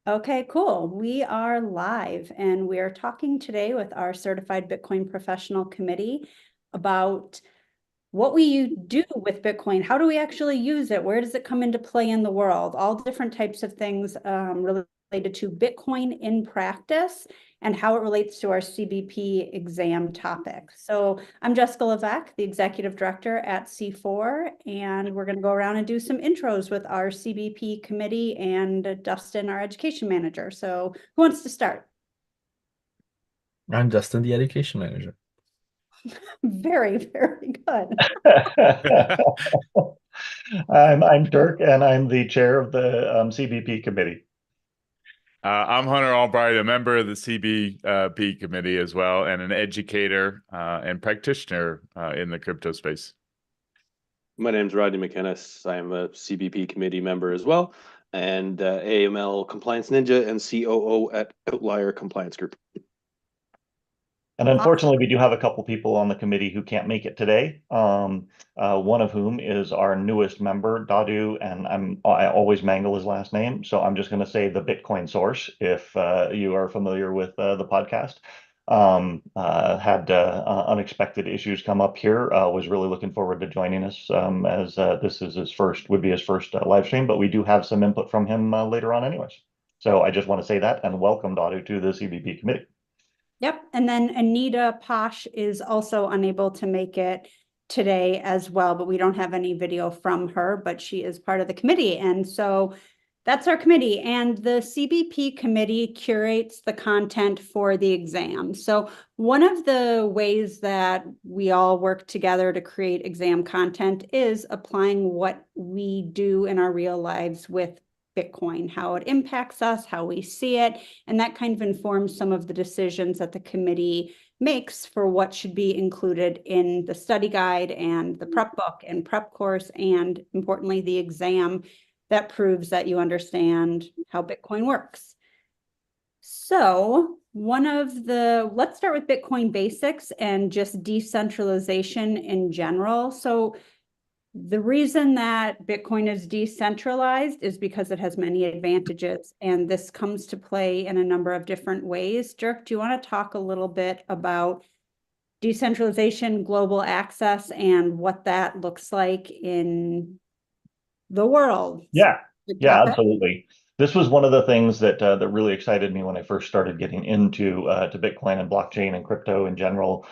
Okay, cool. We are live and we are talking today with our Certified Bitcoin Professional Committee about what we do with Bitcoin. How do we actually use it? Where does it come into play in the world? All different types of things related to Bitcoin in practice and how it relates to our CBP exam topic. So I'm Jessica Levesque, the Executive Director at C4, and we're going to go around and do some intros with our CBP committee and Dustin, our Education Manager. So who wants to start? I'm Dustin, the education manager. Very, very good. I'm Dirk, and I'm the chair of the CBP committee. I'm Hunter Albright, a member of the CBP committee as well, and an educator and practitioner in the crypto space. My name's Rodney MacInnes. I'm a CBP committee member as well, and AML Compliance Ninja and COO at Outlier Compliance Group. And unfortunately, we do have a couple people on the committee who can't make it today. One of whom is our newest member, Dawdu, and I always mangle his last name, so I'm just going to say the Bitcoin source if you are familiar with the podcast. Had unexpected issues come up here. Was really looking forward to joining us as this is would be his first live stream, but we do have some input from him later on anyways. So I just want to say that and welcome Dawdu to the CBP committee. Yep. And then Anita Posh is also unable to make it today as well, but we don't have any video from her, but she is part of the committee. And so that's our committee. And the CBP committee curates the content for the exam. So one of the ways that we all work together to create exam content is applying what we do in our real lives with Bitcoin, how it impacts us, how we see it, and that kind of informs some of the decisions that the committee makes for what should be included in the study guide and the prep book and prep course, and importantly, the exam that proves that you understand how Bitcoin works. So let's start with Bitcoin basics and just decentralization in general. So the reason that Bitcoin is decentralized is because it has many advantages, and this comes to play in a number of different ways. Dirk, do you want to talk a little bit about decentralization, global access, and what that looks like in the world? Yeah, absolutely. This was one of the things that that really excited me when I first started getting into to Bitcoin and blockchain and crypto in general.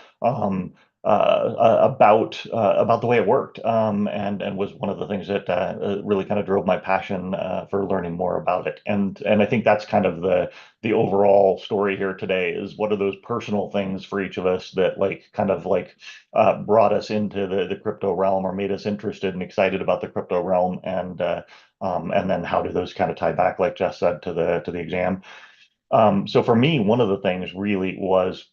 About the way it worked, and was one of the things that really kind of drove my passion for learning more about it. And I think that's kind of the overall story here today is what are those personal things for each of us that brought us into the crypto realm or made us interested and excited about the crypto realm, and then how do those kind of tie back, like Jess said, to the exam. So for me, one of the things really was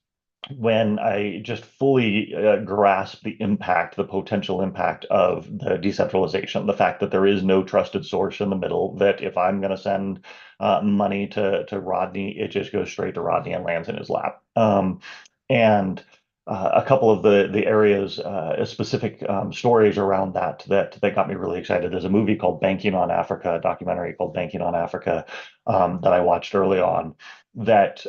when I just fully grasped the potential impact of the decentralization, the fact that there is no trusted source in the middle, that if I'm going to send money to Rodney, it just goes straight to Rodney and lands in his lap. And a couple of the areas, specific stories around that got me really excited. There's a movie called Banking on Africa, a documentary called Banking on Africa, that I watched early on. That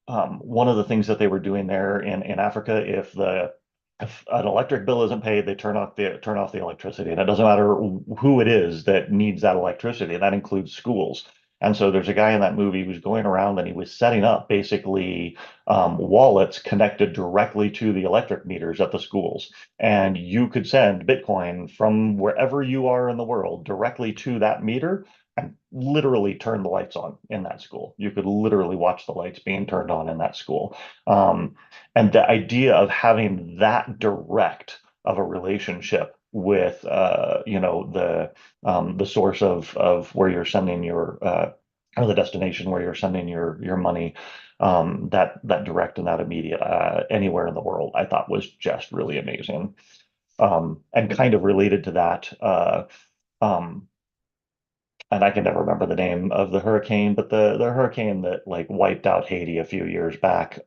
one of the things that they were doing there in Africa, if an electric bill isn't paid, they turn off the electricity, and it doesn't matter who it is that needs that electricity. That includes schools. And so there's a guy in that movie who's going around and he was setting up basically wallets connected directly to the electric meters at the schools. And you could send Bitcoin from wherever you are in the world directly to that meter and literally turn the lights on in that school. You could literally watch the lights being turned on in that school. And the idea of having that direct of a relationship with the source of where you're sending your or the destination where you're sending your money, that direct and that immediate anywhere in the world, I thought was just really amazing. And kind of related to that, um, and I can never remember the name of the hurricane, but the hurricane that like wiped out Haiti a few years back.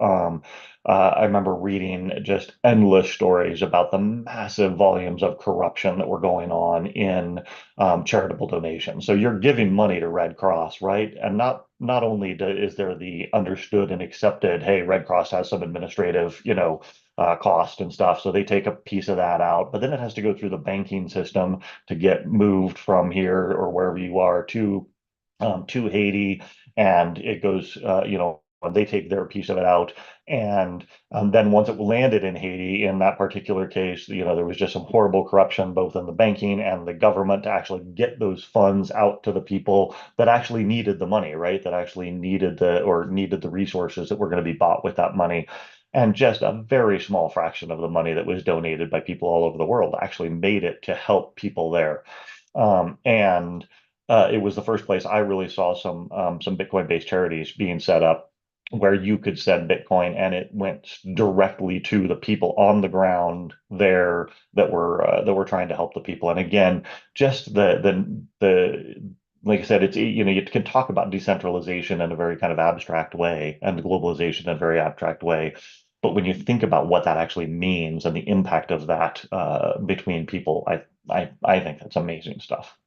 I remember reading just endless stories about the massive volumes of corruption that were going on in charitable donations. So you're giving money to Red Cross, right? And not only is there the understood and accepted, hey, Red Cross has some administrative, cost and stuff, so they take a piece of that out, but then it has to go through the banking system to get moved from here or wherever you are to Haiti, and it goes, they take their piece of it out, and then once it landed in Haiti, in that particular case, there was just some horrible corruption both in the banking and the government to actually get those funds out to the people that actually needed the money, right? That actually needed the resources that were going to be bought with that money. And just a very small fraction of the money that was donated by people all over the world actually made it to help people there. And it was the first place I really saw some Bitcoin-based charities being set up where you could send Bitcoin and it went directly to the people on the ground there that were trying to help the people. And again, just the like I said, it's, you can talk about decentralization in a very kind of abstract way and globalization in a very abstract way. But when you think about what that actually means and the impact of that between people, I think that's amazing stuff.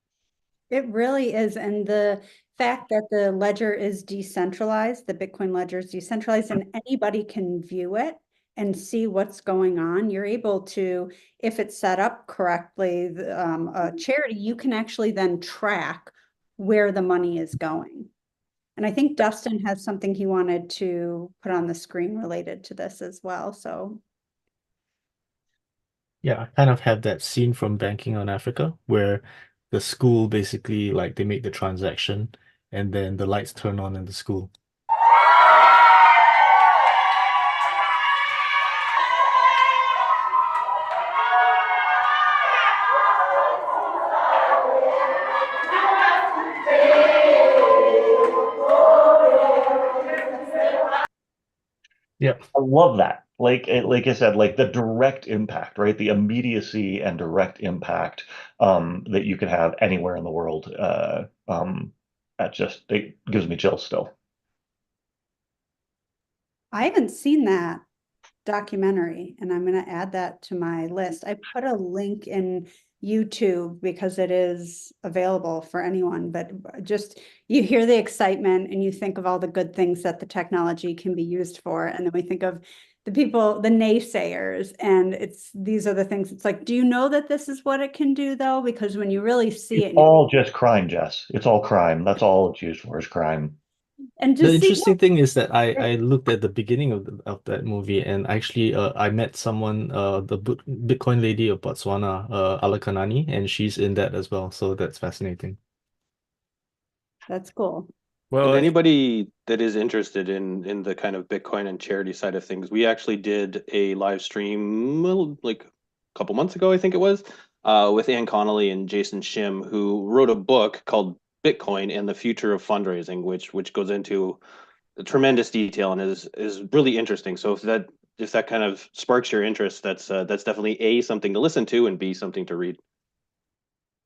It really is. And the fact that the ledger is decentralized, the Bitcoin ledger is decentralized, and anybody can view it and see what's going on. You're able to, if it's set up correctly, a charity, you can actually then track where the money is going. And I think Dustin has something he wanted to put on the screen related to this as well. So Yeah, I kind of have that scene from Banking on Africa where the school basically like they make the transaction and then the lights turn on in the school. Yeah. I love that. Like I said, like the direct impact, right? The immediacy and direct impact that you could have anywhere in the world. It gives me chills still. I haven't seen that documentary, and I'm going to add that to my list. I put a link in YouTube because it is available for anyone, but just you hear the excitement and you think of all the good things that the technology can be used for. And then we think of the people, the naysayers, and these are the things. It's like, do you know that this is what it can do though? Because when you really see It's it, all just crime, Jess. It's all crime. That's all it's used for is crime. and The just see, interesting thing is that I looked at the beginning of that movie and actually I met someone the Bitcoin lady of Botswana, Alakanani, and she's in that as well. So that's fascinating. that's cool. Well, And anybody that is interested in the kind of Bitcoin and charity side of things, we actually did a live stream like a couple months ago, I think it was, with Ann Connolly and Jason Shim, who wrote a book called Bitcoin and the Future of Fundraising, which goes into tremendous detail and is really interesting. So if that kind of sparks your interest, that's definitely A, something to listen to, and B, something to read.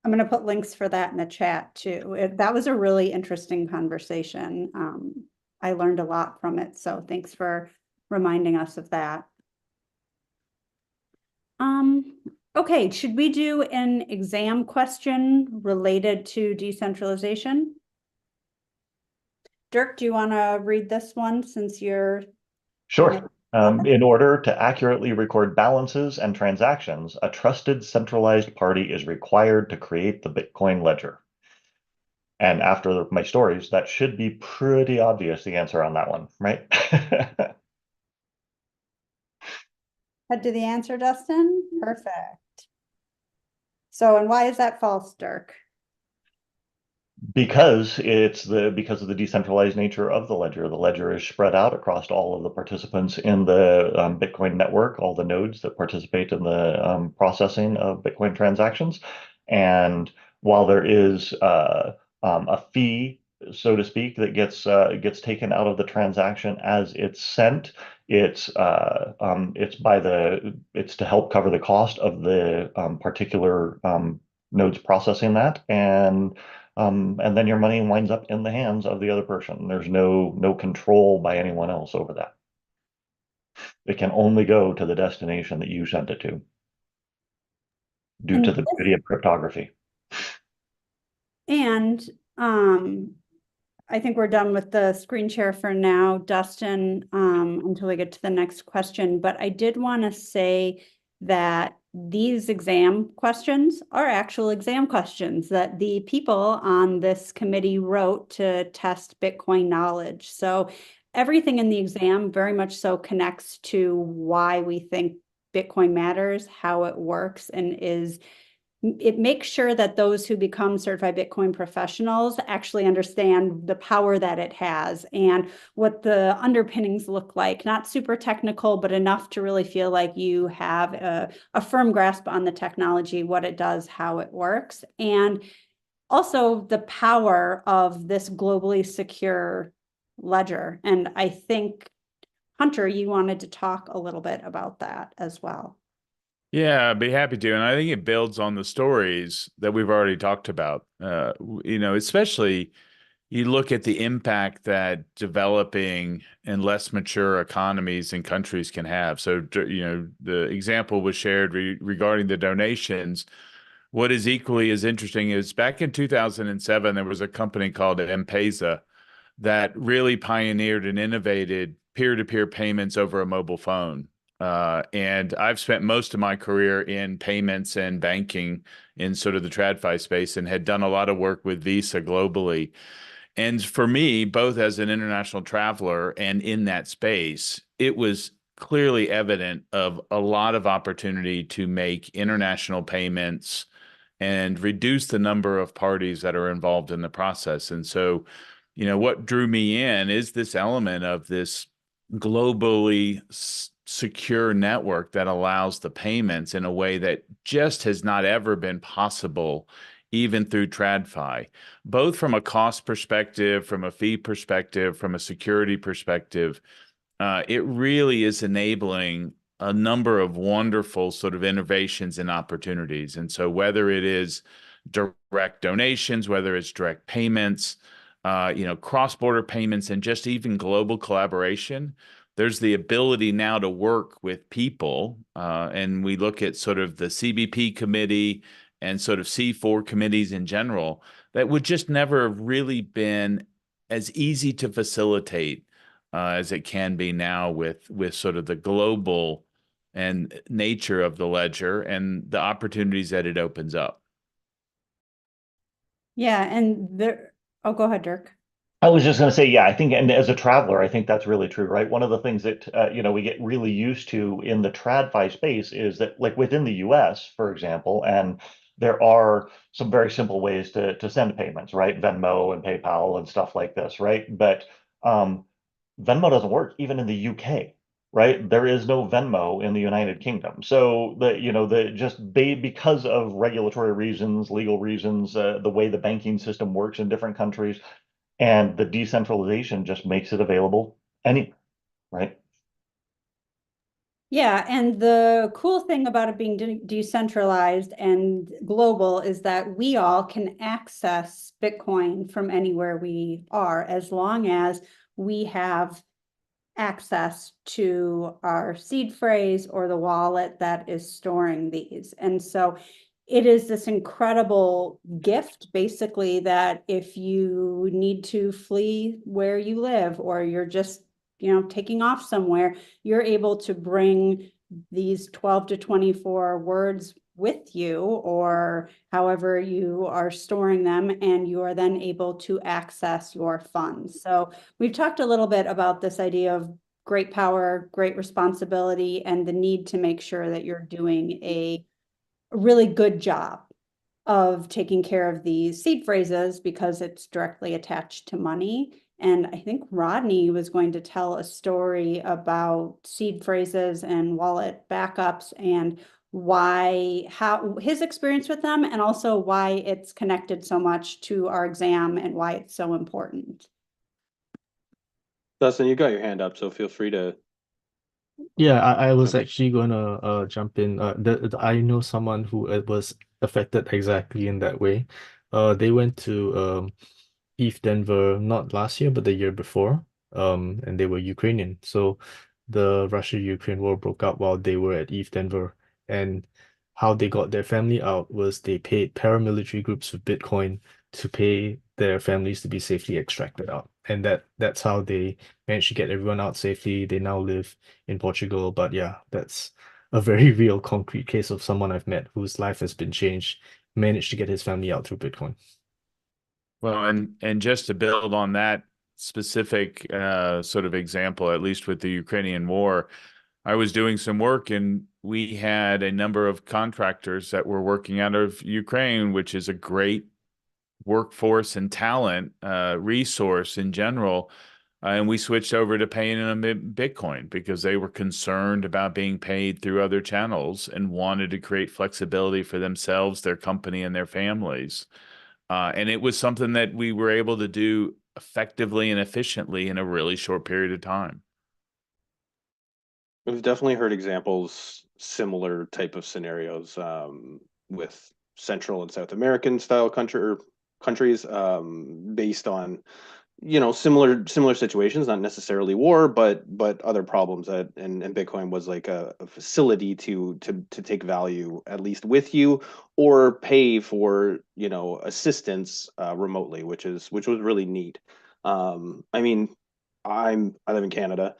I'm going to put links for that in the chat too. That was a really interesting conversation. I learned a lot from it. So thanks for reminding us of that. Okay, should we do an exam question related to decentralization? Dirk, do you want to read this one since you're... Sure. In order to accurately record balances and transactions, a trusted centralized party is required to create the Bitcoin ledger. And after my stories, that should be pretty obvious, the answer on that one, right? Head to the answer, Dustin? Perfect. So, and why is that false, Dirk? Because because of the decentralized nature of the ledger. The ledger is spread out across all of the participants in the Bitcoin network, all the nodes that participate in the processing of Bitcoin transactions. And while there is a fee, so to speak, that gets taken out of the transaction as it's sent, it's to help cover the cost of the particular nodes processing that, and then your money winds up in the hands of the other person. There's no control by anyone else over that. It can only go to the destination that you sent it to, due to the beauty of cryptography. And I think we're done with the screen share for now, Dustin, until we get to the next question. But I did want to say that these exam questions are actual exam questions that the people on this committee wrote to test Bitcoin knowledge. So everything in the exam very much so connects to why we think Bitcoin matters, how it works, and it makes sure that those who become certified Bitcoin professionals actually understand the power that it has and what the underpinnings look like. Not super technical, but enough to really feel like you have a firm grasp on the technology, what it does, how it works, and also the power of this globally secure ledger. And I think, Hunter, you wanted to talk a little bit about that as well. Yeah, I'd be happy to. And I think it builds on the stories that we've already talked about. Especially you look at the impact that developing and less mature economies and countries can have. So, the example was shared regarding the donations. What is equally as interesting is back in 2007, there was a company called M-Pesa that really pioneered and innovated peer-to-peer payments over a mobile phone. And I've spent most of my career in payments and banking in sort of the TradFi space and had done a lot of work with Visa globally. And for me, both as an international traveler and in that space, it was clearly evident of a lot of opportunity to make international payments and reduce the number of parties that are involved in the process. And so, what drew me in is this element of this globally secure network that allows the payments in a way that just has not ever been possible, even through TradFi, both from a cost perspective, from a fee perspective, from a security perspective. It really is enabling a number of wonderful sort of innovations and opportunities. And so whether it is direct donations, whether it's direct payments, cross-border payments, and just even global collaboration, there's the ability now to work with people. And we look at sort of the CBP committee and sort of C4 committees in general that would just never have really been as easy to facilitate as it can be now with sort of the global and nature of the ledger and the opportunities that it opens up. Yeah, and go ahead, Dirk. I was just going to say, yeah, I think, and as a traveler, I think that's really true, right? One of the things that, we get really used to in the TradFi space is that, like within the US, for example, and there are some very simple ways to send payments, right? Venmo and PayPal and stuff like this, right? But Venmo doesn't work even in the UK, right? There is no Venmo in the United Kingdom. So because of regulatory reasons, legal reasons, the way the banking system works in different countries, and the decentralization just makes it available anywhere, right? Yeah, and the cool thing about it being decentralized and global is that we all can access Bitcoin from anywhere we are, as long as we have access to our seed phrase or the wallet that is storing these. And so it is this incredible gift, basically, that if you need to flee where you live, or you're just, taking off somewhere, you're able to bring these 12 to 24 words with you, or however you are storing them, and you are then able to access your funds. So we've talked a little bit about this idea of great power, great responsibility, and the need to make sure that you're doing a really good job of taking care of these seed phrases because it's directly attached to money. And I think Rodney was going to tell a story about seed phrases and wallet backups and how his experience with them, and also why it's connected so much to our exam and why it's so important. Dustin, you got your hand up, so feel free to. Yeah, I was actually gonna jump in. I know someone who was affected exactly in that way. They went to ETH Denver not last year but the year before. And they were Ukrainian. So the Russia-Ukraine war broke out while they were at ETH Denver, and how they got their family out was they paid paramilitary groups with Bitcoin to pay their families to be safely extracted out. And that's how they managed to get everyone out safely. They now live in Portugal. But yeah, that's a very real concrete case of someone I've met whose life has been changed, managed to get his family out through Bitcoin. Well, and just to build on that specific sort of example, at least with the Ukrainian war, I was doing some work and we had a number of contractors that were working out of Ukraine, which is a great workforce and talent resource in general. And we switched over to paying them in Bitcoin because they were concerned about being paid through other channels and wanted to create flexibility for themselves, their company, and their families. And it was something that we were able to do effectively and efficiently in a really short period of time. We've definitely heard examples, similar type of scenarios with Central and South American style countries based on, you know, similar situations, not necessarily war, but other problems that and Bitcoin was like a facility to take value at least with you or pay for, you know, assistance remotely, which was really neat. I mean, I live in Canada.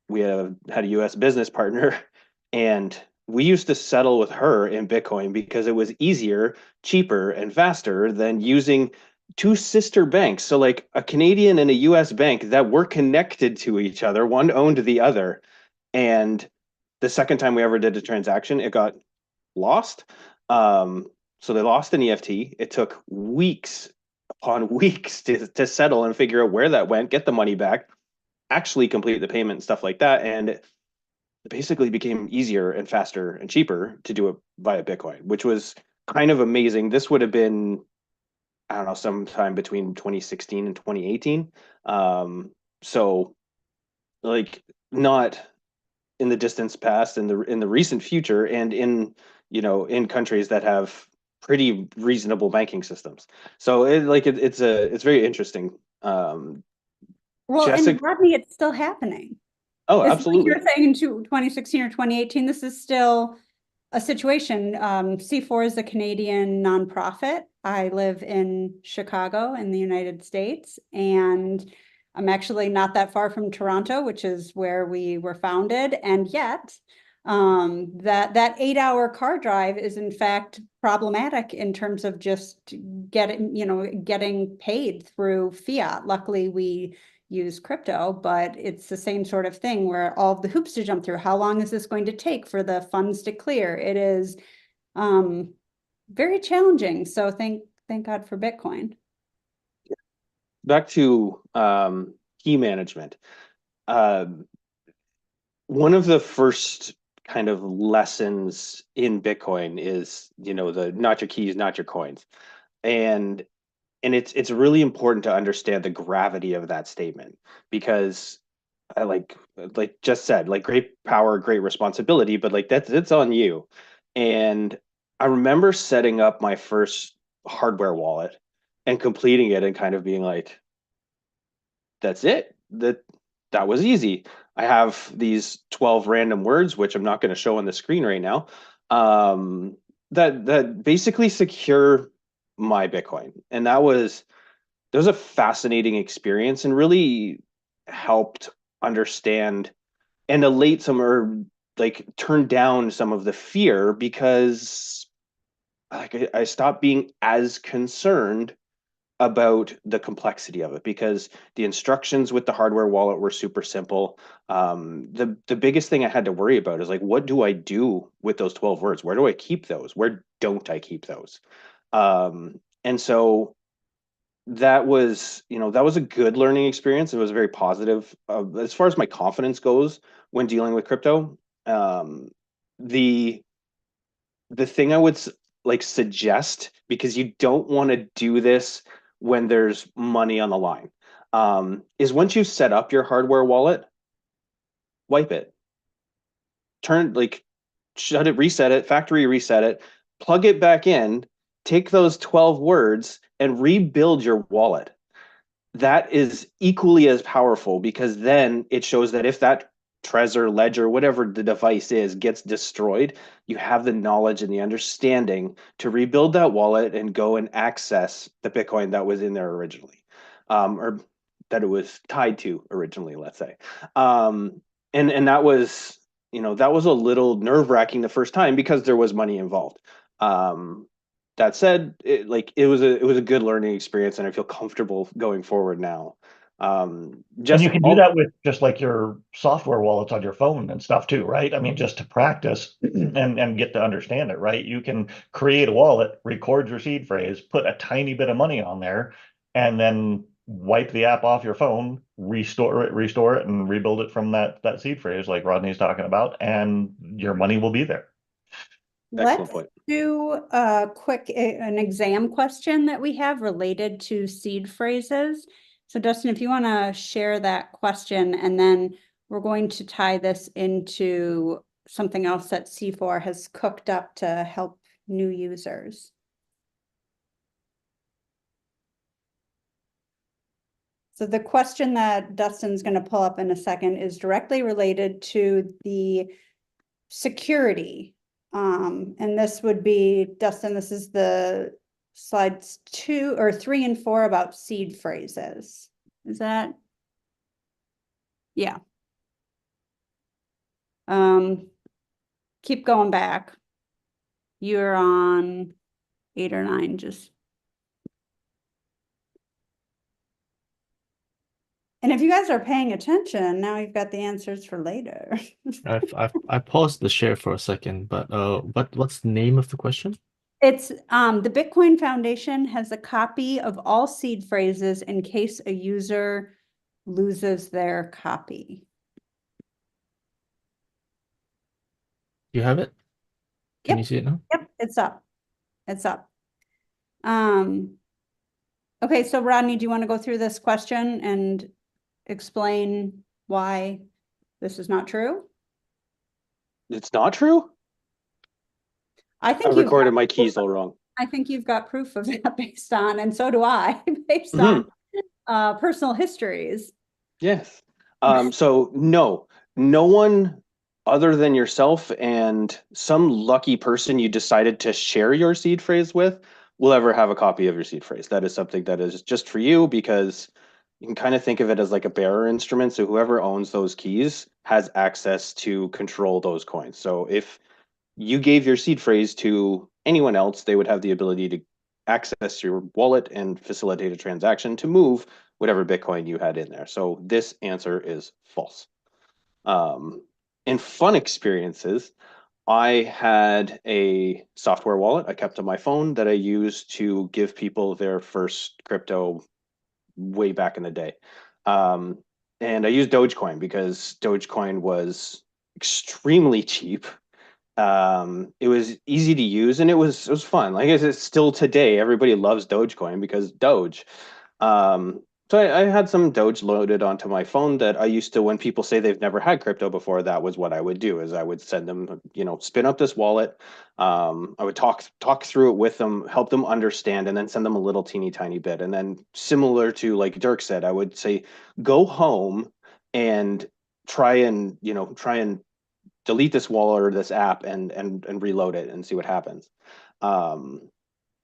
We had a US business partner and we used to settle with her in Bitcoin because it was easier, cheaper, and faster than using two sister banks. So like a Canadian and a US bank that were connected to each other, one owned the other. And the second time we ever did a transaction, it got lost. So they lost an EFT. It took weeks upon weeks to settle and figure out where that went, get the money back, actually complete the payment and stuff like that. And it basically became easier and faster and cheaper to do it via Bitcoin, which was kind of amazing. This would have been, I don't know, sometime between 2016 and 2018. So like not in the distance past, in the recent future, and in, you know, in countries that have pretty reasonable banking systems. So it's very interesting. Well, Jessica, and Rodney, it's still happening. oh, Like absolutely. you're saying in 2016 or 2018, this is still a situation. C4 is a Canadian nonprofit. I live in Chicago in the United States, and I'm actually not that far from Toronto, which is where we were founded. And yet, that 8-hour car drive is in fact problematic in terms of just getting paid through fiat. Luckily, we use crypto, but it's the same sort of thing where all of the hoops to jump through. How long is this going to take for the funds to clear? It is very challenging. So thank God for Bitcoin. Back to key management. One of the first kind of lessons in Bitcoin is, you know, the not your keys, not your coins. And it's really important to understand the gravity of that statement, because I like just said, like, great power, great responsibility, but like it's on you. And I remember setting up my first hardware wallet and completing it and kind of being like, that's it. That was easy. I have these 12 random words, which I'm not going to show on the screen right now, that basically secure my Bitcoin. And that was a fascinating experience and really helped understand and allate some, or like turn down some of the fear, because like I stopped being as concerned about the complexity of it, because the instructions with the hardware wallet were super simple. The biggest thing I had to worry about is like, what do I do with those 12 words? Where do I keep those? Where don't I keep those? And so that was, you know, that was a good learning experience. It was very positive. As far as my confidence goes when dealing with crypto, the thing I would like suggest, because you don't want to do this when there's money on the line, is once you set up your hardware wallet, wipe it, shut it, reset it, factory reset it, plug it back in, take those 12 words and rebuild your wallet. That is equally as powerful, because then it shows that if that Trezor, Ledger, whatever the device is, gets destroyed, you have the knowledge and the understanding to rebuild that wallet and go and access the Bitcoin that was in there originally, or that it was tied to originally, let's say. And that was, that was a little nerve-wracking the first time because there was money involved. That said, it was a good learning experience, and I feel comfortable going forward now. And you can do that with just like your software wallets on your phone and stuff too, right? I mean, just to practice and get to understand it, right? You can create a wallet, record your seed phrase, put a tiny bit of money on there, and then wipe the app off your phone, restore it, and rebuild it from that seed phrase like Rodney's talking about, and your money will be there. Excellent Let's point. do a quick an exam question that we have related to seed phrases. So Dustin, if you want to share that question, and then we're going to tie this into something else that C4 has cooked up to help new users. So the question that Dustin's going to pull up in a second is directly related to the security. And this would be, Dustin, this is the slides 2 or 3 and 4 about seed phrases. Is that? Yeah. Keep going back. You're on 8 or 9, just. And if you guys are paying attention, now you've got the answers for later. I paused the share for a second, but what's the name of the question? It's the Bitcoin Foundation has a copy of all seed phrases in case a user loses their copy. You have it? Can Yep. you see it now? Yep, it's up. It's up. Okay, so Rodney, do you want to go through this question and explain why this is not true? It's not true? I I think recorded my keys all wrong. I think you've got proof of that based on, and so do I, based on personal histories. Yes. So no one other than yourself and some lucky person you decided to share your seed phrase with will ever have a copy of your seed phrase. That is something that is just for you, because you can kind of think of it as like a bearer instrument. So whoever owns those keys has access to control those coins. So if you gave your seed phrase to anyone else, they would have the ability to access your wallet and facilitate a transaction to move whatever Bitcoin you had in there. So this answer is false. In fun experiences, I had a software wallet I kept on my phone that I used to give people their first crypto way back in the day. And I used Dogecoin because Dogecoin was extremely cheap. It was easy to use, and it was fun. Like I said, still today, everybody loves Dogecoin because Doge. So I had some Doge loaded onto my phone that I used to, when people say they've never had crypto before, that was what I would do, is I would send them, spin up this wallet. I would talk through it with them, help them understand, and then send them a little teeny tiny bit. And then similar to like Dirk said, I would say, go home and try and delete this wallet or this app and reload it and see what happens.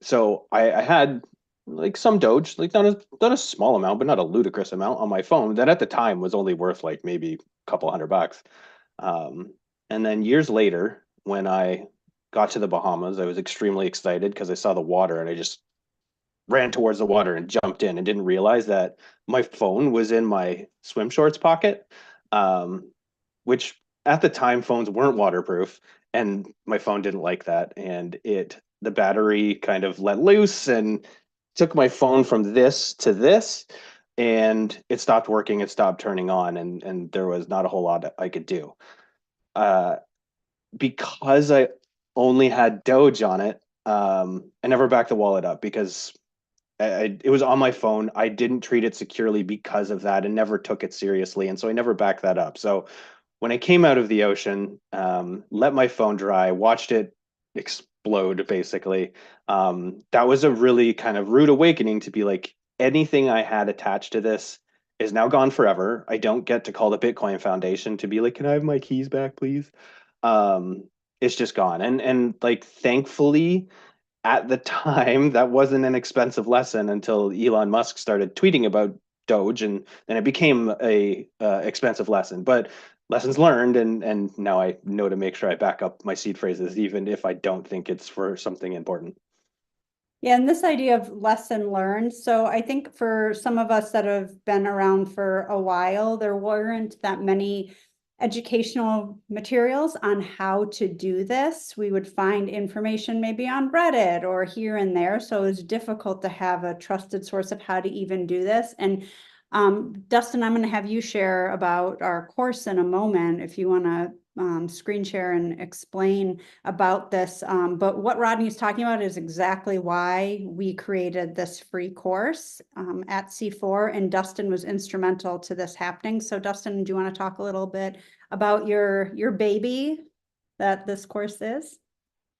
So I had like some Doge, like not a small amount, but not a ludicrous amount on my phone that at the time was only worth like maybe a couple $100. And then years later, when I got to the Bahamas, I was extremely excited because I saw the water and I just ran towards the water and jumped in and didn't realize that my phone was in my swim shorts pocket, which at the time phones weren't waterproof, and my phone didn't like that. And the battery kind of let loose and took my phone from this to this, and it stopped working. It stopped turning on, and there was not a whole lot I could do. Because I only had Doge on it, I never backed the wallet up because it was on my phone. I didn't treat it securely because of that and never took it seriously. And so I never backed that up. So when I came out of the ocean, let my phone dry, watched it explode, basically. That was a really kind of rude awakening to be like, anything I had attached to this is now gone forever. I don't get to call the Bitcoin Foundation to be like, can I have my keys back, please? It's just gone. And like, thankfully, at the time, that wasn't an expensive lesson until Elon Musk started tweeting about Doge, and then it became a expensive lesson. But lessons learned, and now I know to make sure I back up my seed phrases, even if I don't think it's for something important. Yeah, and this idea of lesson learned. So I think for some of us that have been around for a while, there weren't that many educational materials on how to do this. We would find information maybe on Reddit or here and there. So it was difficult to have a trusted source of how to even do this. And Dustin, I'm going to have you share about our course in a moment if you want to screen share and explain about this. But what Rodney is talking about is exactly why we created this free course at C4, and Dustin was instrumental to this happening. So Dustin, do you want to talk a little bit about your baby that this course is?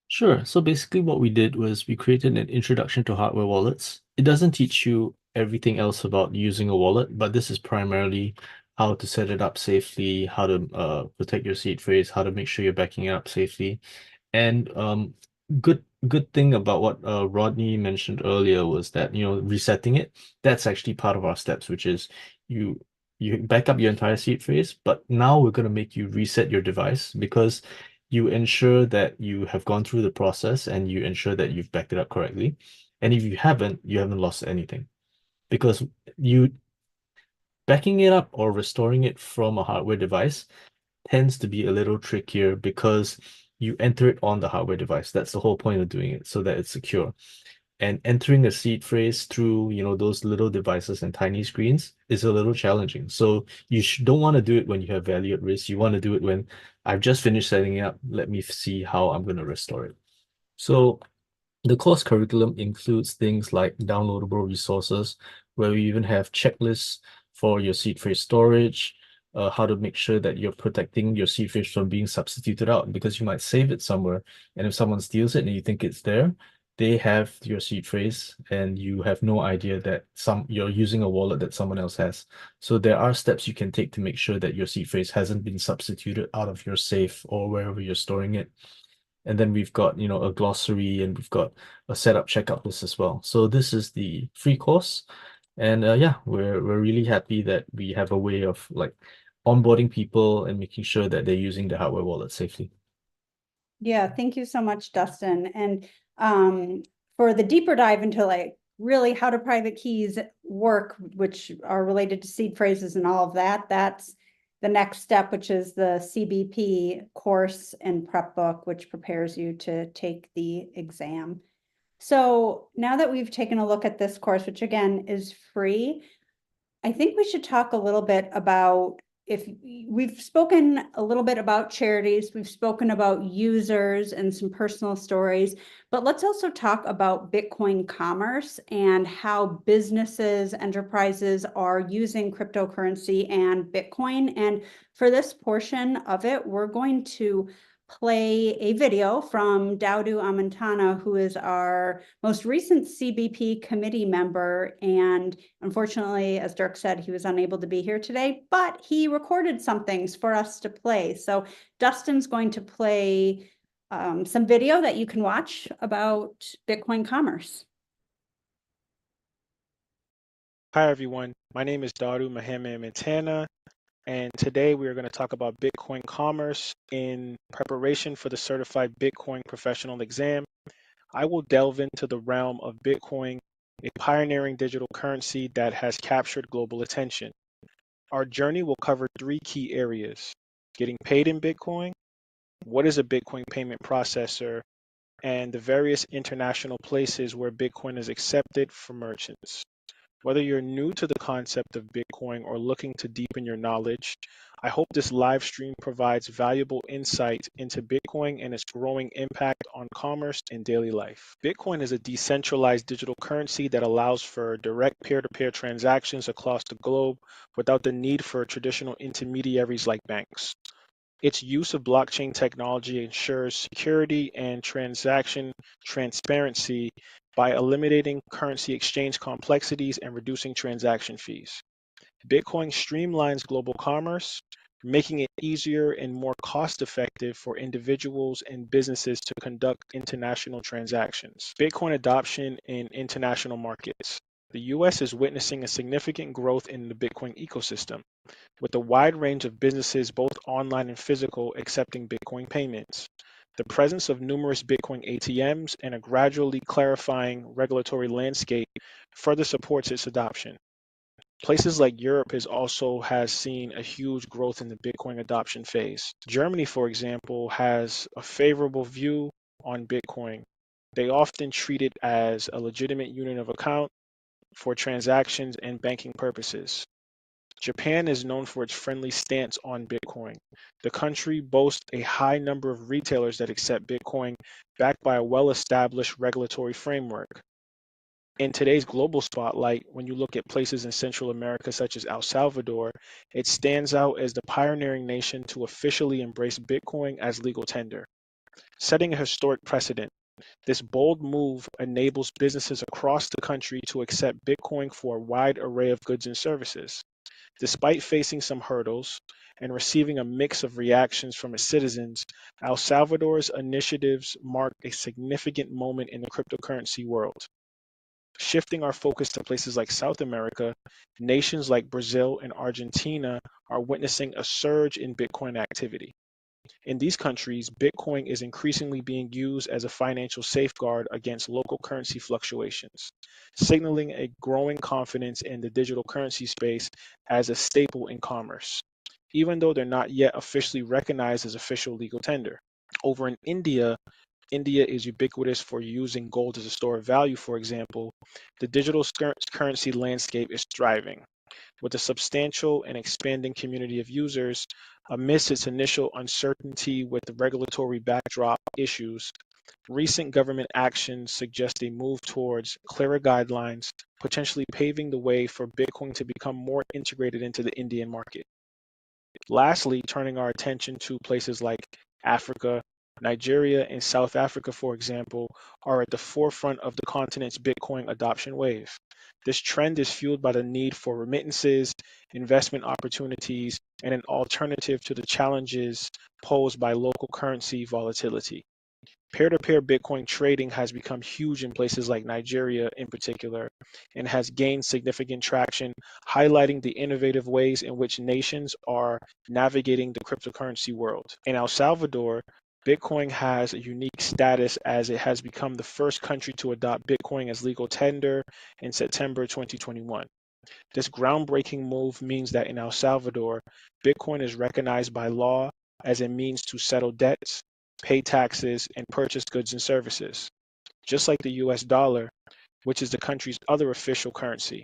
Sure. So basically what we did was we created an introduction to hardware wallets. It doesn't teach you everything else about using a wallet, but this is primarily how to set it up safely, how to protect your seed phrase, how to make sure you're backing it up safely. And good thing about what Rodney mentioned earlier was that, resetting it, that's actually part of our steps, which is you back up your entire seed phrase, but now we're going to make you reset your device because you ensure that you have gone through the process and you ensure that you've backed it up correctly. And if you haven't lost anything, because you backing it up or restoring it from a hardware device tends to be a little trickier because you enter it on the hardware device. That's the whole point of doing it, so that it's secure. And entering a seed phrase through, those little devices and tiny screens is a little challenging. So you don't want to do it when you have value at risk. You want to do it when I've just finished setting it up. Let me see how I'm going to restore it. So the course curriculum includes things like downloadable resources, where we even have checklists for your seed phrase storage, how to make sure that you're protecting your seed phrase from being substituted out, because you might save it somewhere, and if someone steals it and you think it's there, they have your seed phrase and you have no idea that you're using a wallet that someone else has. So there are steps you can take to make sure that your seed phrase hasn't been substituted out of your safe or wherever you're storing it. And then we've got, a glossary, and we've got a setup checkout list as well. So this is the free course. And yeah, we're really happy that we have a way of like onboarding people and making sure that they're using the hardware wallet safely. Yeah, thank you so much, Dustin. And for the deeper dive into like really how do private keys work, which are related to seed phrases and all of that, that's the next step, which is the CBP course and prep book, which prepares you to take the exam. So now that we've taken a look at this course, which again is free, I think we should talk a little bit about, if we've spoken a little bit about charities, we've spoken about users and some personal stories, but let's also talk about Bitcoin commerce and how businesses, enterprises are using cryptocurrency and Bitcoin. And for this portion of it, we're going to play a video from Dawdu Amantanah, who is our most recent CBP committee member. And unfortunately, as Dirk said, he was unable to be here today, but he recorded some things for us to play. So Dustin's going to play some video that you can watch about Bitcoin commerce. Hi, everyone. My name is Dawdu Amantanah, and today we are going to talk about Bitcoin commerce in preparation for the Certified Bitcoin Professional Exam. I will delve into the realm of Bitcoin, a pioneering digital currency that has captured global attention. Our journey will cover 3 key areas: getting paid in Bitcoin, what is a Bitcoin payment processor, and the various international places where Bitcoin is accepted for merchants. Whether you're new to the concept of Bitcoin or looking to deepen your knowledge, I hope this live stream provides valuable insight into Bitcoin and its growing impact on commerce and daily life. Bitcoin is a decentralized digital currency that allows for direct peer-to-peer transactions across the globe without the need for traditional intermediaries like banks. Its use of blockchain technology ensures security and transaction transparency by eliminating currency exchange complexities and reducing transaction fees. Bitcoin streamlines global commerce, making it easier and more cost-effective for individuals and businesses to conduct international transactions. Bitcoin adoption in international markets. The US is witnessing a significant growth in the Bitcoin ecosystem, with a wide range of businesses, both online and physical, accepting Bitcoin payments. The presence of numerous Bitcoin ATMs and a gradually clarifying regulatory landscape further supports its adoption. Places like Europe has seen a huge growth in the Bitcoin adoption phase. Germany, for example, has a favorable view on Bitcoin. They often treat it as a legitimate unit of account for transactions and banking purposes. Japan is known for its friendly stance on Bitcoin. The country boasts a high number of retailers that accept Bitcoin, backed by a well-established regulatory framework. In today's global spotlight, when you look at places in Central America such as El Salvador, it stands out as the pioneering nation to officially embrace Bitcoin as legal tender, setting a historic precedent. This bold move enables businesses across the country to accept Bitcoin for a wide array of goods and services. Despite facing some hurdles and receiving a mix of reactions from its citizens, El Salvador's initiatives mark a significant moment in the cryptocurrency world. Shifting our focus to places like South America, nations like Brazil and Argentina are witnessing a surge in Bitcoin activity. In these countries, Bitcoin is increasingly being used as a financial safeguard against local currency fluctuations, signaling a growing confidence in the digital currency space as a staple in commerce, even though they're not yet officially recognized as official legal tender. Over in India, India is ubiquitous for using gold as a store of value, for example. The digital currency landscape is thriving, with a substantial and expanding community of users. Amidst its initial uncertainty with the regulatory backdrop issues, recent government actions suggest a move towards clearer guidelines, potentially paving the way for Bitcoin to become more integrated into the Indian market. Lastly, turning our attention to places like Africa, Nigeria, and South Africa, for example, are at the forefront of the continent's Bitcoin adoption wave. This trend is fueled by the need for remittances, investment opportunities, and an alternative to the challenges posed by local currency volatility. Peer-to-peer Bitcoin trading has become huge in places like Nigeria in particular, and has gained significant traction, highlighting the innovative ways in which nations are navigating the cryptocurrency world. In El Salvador, Bitcoin has a unique status as it has become the first country to adopt Bitcoin as legal tender in September 2021. This groundbreaking move means that in El Salvador, Bitcoin is recognized by law as a means to settle debts, pay taxes, and purchase goods and services, just like the US dollar, which is the country's other official currency.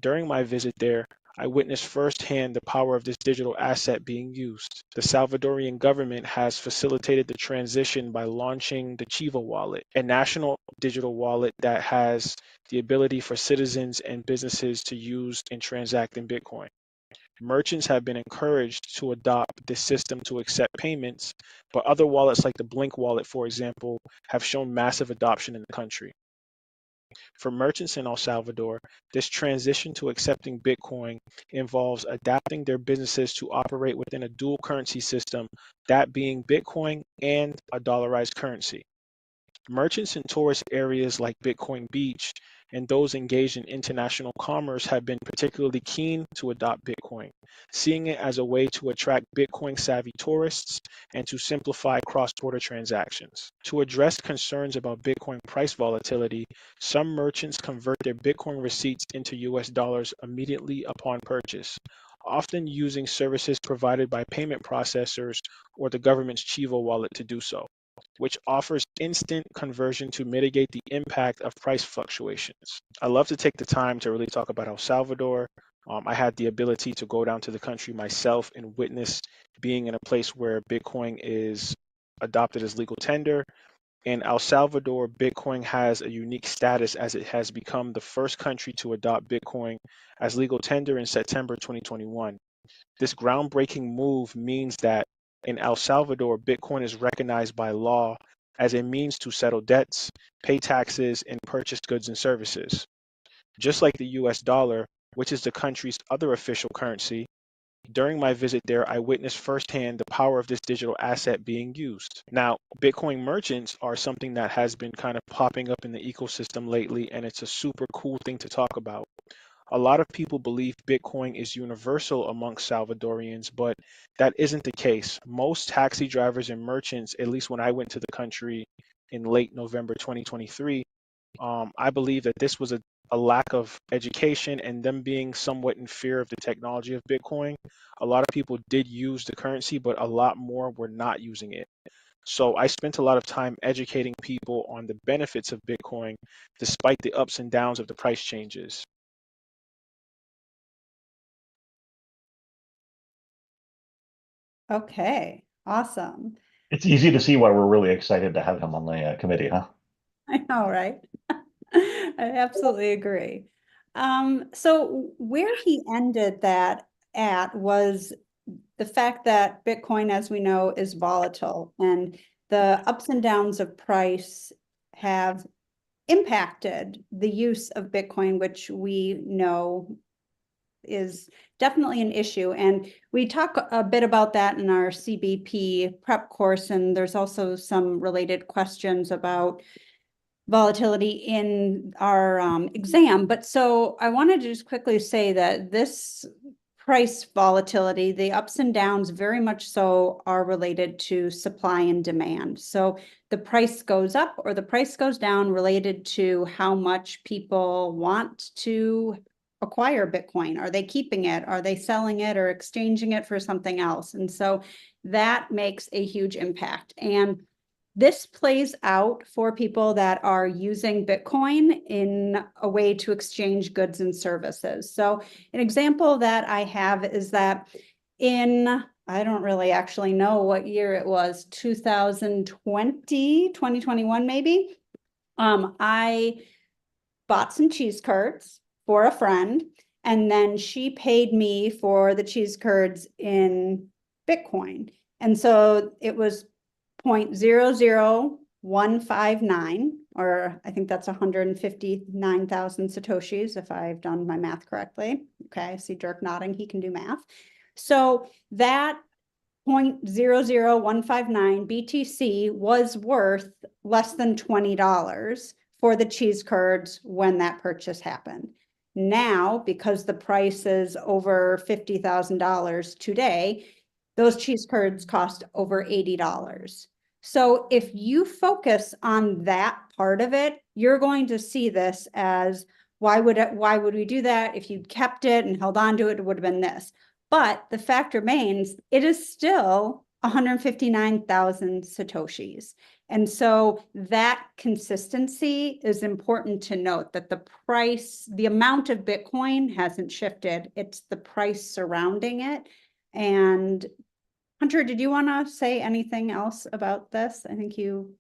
During my visit there, I witnessed firsthand the power of this digital asset being used. The Salvadorian government has facilitated the transition by launching the Chiva wallet, a national digital wallet that has the ability for citizens and businesses to use and transact in Bitcoin. Merchants have been encouraged to adopt this system to accept payments, but other wallets like the Blink wallet, for example, have shown massive adoption in the country. For merchants in El Salvador, this transition to accepting Bitcoin involves adapting their businesses to operate within a dual currency system, that being Bitcoin and a dollarized currency. Merchants in tourist areas like Bitcoin Beach and those engaged in international commerce have been particularly keen to adopt Bitcoin, seeing it as a way to attract Bitcoin-savvy tourists and to simplify cross-border transactions. To address concerns about Bitcoin price volatility, some merchants convert their Bitcoin receipts into US dollars immediately upon purchase, often using services provided by payment processors or the government's Chiva wallet to do so, which offers instant conversion to mitigate the impact of price fluctuations. I love to take the time to really talk about El Salvador. I had the ability to go down to the country myself and witness being in a place where Bitcoin is adopted as legal tender. In El Salvador, Bitcoin has a unique status as it has become the first country to adopt Bitcoin as legal tender in September 2021. This groundbreaking move means that in El Salvador, Bitcoin is recognized by law as a means to settle debts, pay taxes, and purchase goods and services. Just like the US dollar, which is the country's other official currency. During my visit there, I witnessed firsthand the power of this digital asset being used. Now, Bitcoin merchants are something that has been kind of popping up in the ecosystem lately, and it's a super cool thing to talk about. A lot of people believe Bitcoin is universal amongst Salvadorians, but that isn't the case. Most taxi drivers and merchants, at least when I went to the country in late November 2023, I believe that this was a lack of education and them being somewhat in fear of the technology of Bitcoin. A lot of people did use the currency, but a lot more were not using it. So I spent a lot of time educating people on the benefits of Bitcoin, despite the ups and downs of the price changes. Okay, awesome. It's easy to see why we're really excited to have him on the committee, huh? I know, right? I absolutely agree. So where he ended that at was the fact that Bitcoin, as we know, is volatile, and the ups and downs of price have impacted the use of Bitcoin, which we know is definitely an issue. And we talk a bit about that in our CBP prep course, and there's also some related questions about volatility in our exam. But so I wanted to just quickly say that this price volatility, the ups and downs very much so are related to supply and demand. So the price goes up or the price goes down related to how much people want to acquire Bitcoin. Are they keeping it? Are they selling it or exchanging it for something else? And so that makes a huge impact. And this plays out for people that are using Bitcoin in a way to exchange goods and services. So an example that I have is that I don't really actually know what year it was, 2021 maybe. I bought some cheese curds for a friend, and then she paid me for the cheese curds in Bitcoin. And so it was 0.00159, or I think that's 159,000 Satoshis, if I've done my math correctly. Okay, I see Dirk nodding, he can do math. So that 0.00159 BTC was worth less than $20 for the cheese curds when that purchase happened. Now, because the price is over $50,000 today, those cheese curds cost over $80. So if you focus on that part of it, you're going to see this as, why would we do that? If you'd kept it and held on to it, it would have been this. But the fact remains, it is still 159,000 Satoshis. And so that consistency is important to note, that the price, the amount of Bitcoin hasn't shifted. It's the price surrounding it. And Hunter, did you want to say anything else about this? I think you.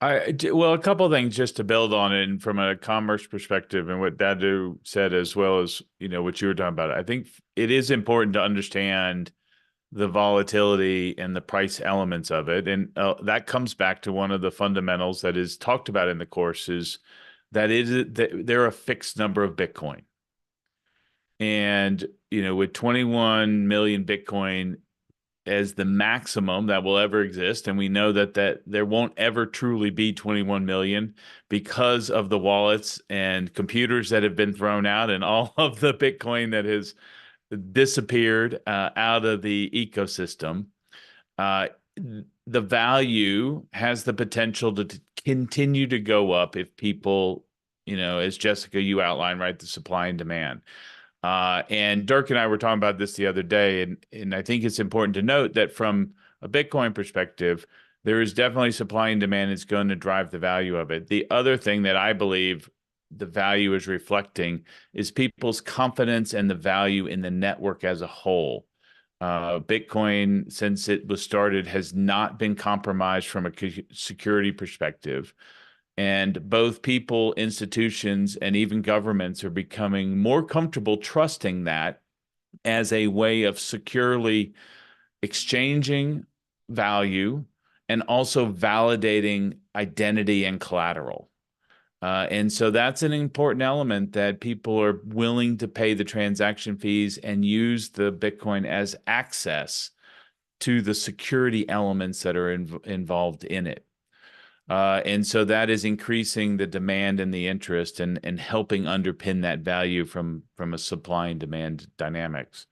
Well, a couple of things just to build on it, and from a commerce perspective, and what Dawdu said, as well as what you were talking about. I think it is important to understand the volatility and the price elements of it, and that comes back to one of the fundamentals that is talked about in the course, is that they're a fixed number of Bitcoin, and with 21 million Bitcoin as the maximum that will ever exist. And we know that there won't ever truly be 21 million because of the wallets and computers that have been thrown out and all of the Bitcoin that has disappeared out of the ecosystem. The value has the potential to continue to go up if people, as Jessica, you outlined, right, the supply and demand. And Dirk and I were talking about this the other day, and I think it's important to note that from a Bitcoin perspective, there is definitely supply and demand that's going to drive the value of it. The other thing that I believe the value is reflecting is people's confidence and the value in the network as a whole. Bitcoin, since it was started, has not been compromised from a security perspective. And both people, institutions, and even governments are becoming more comfortable trusting that as a way of securely exchanging value and also validating identity and collateral. And so that's an important element, that people are willing to pay the transaction fees and use the Bitcoin as access to the security elements that are involved in it. And so that is increasing the demand and the interest, and helping underpin that value from a supply and demand dynamics.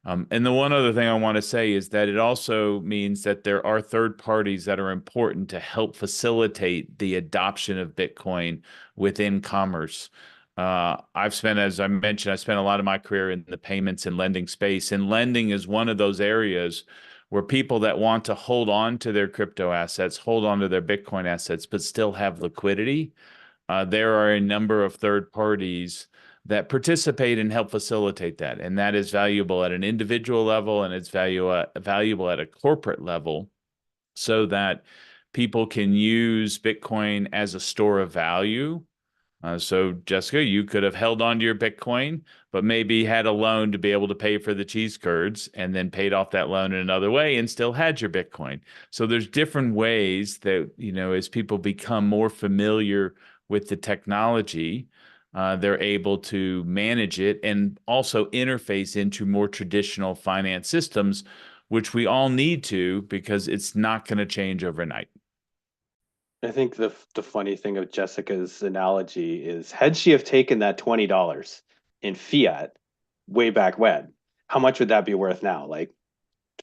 And the one other thing I want to say is that it also means that there are third parties that are important to help facilitate the adoption of Bitcoin within commerce. I've spent, as I mentioned, I spent a lot of my career in the payments and lending space, and lending is one of those areas where people that want to hold on to their crypto assets, hold on to their Bitcoin assets, but still have liquidity. There are a number of third parties that participate and help facilitate that. And that is valuable at an individual level, and it's valuable at a corporate level, so that people can use Bitcoin as a store of value. So Jessica, you could have held on to your Bitcoin, but maybe had a loan to be able to pay for the cheese curds, and then paid off that loan in another way and still had your Bitcoin. So there's different ways that, as people become more familiar with the technology, they're able to manage it and also interface into more traditional finance systems, which we all need to, because it's not going to change overnight. I think the funny thing of Jessica's analogy is, had she have taken that $20 in fiat way back when, how much would that be worth now? Like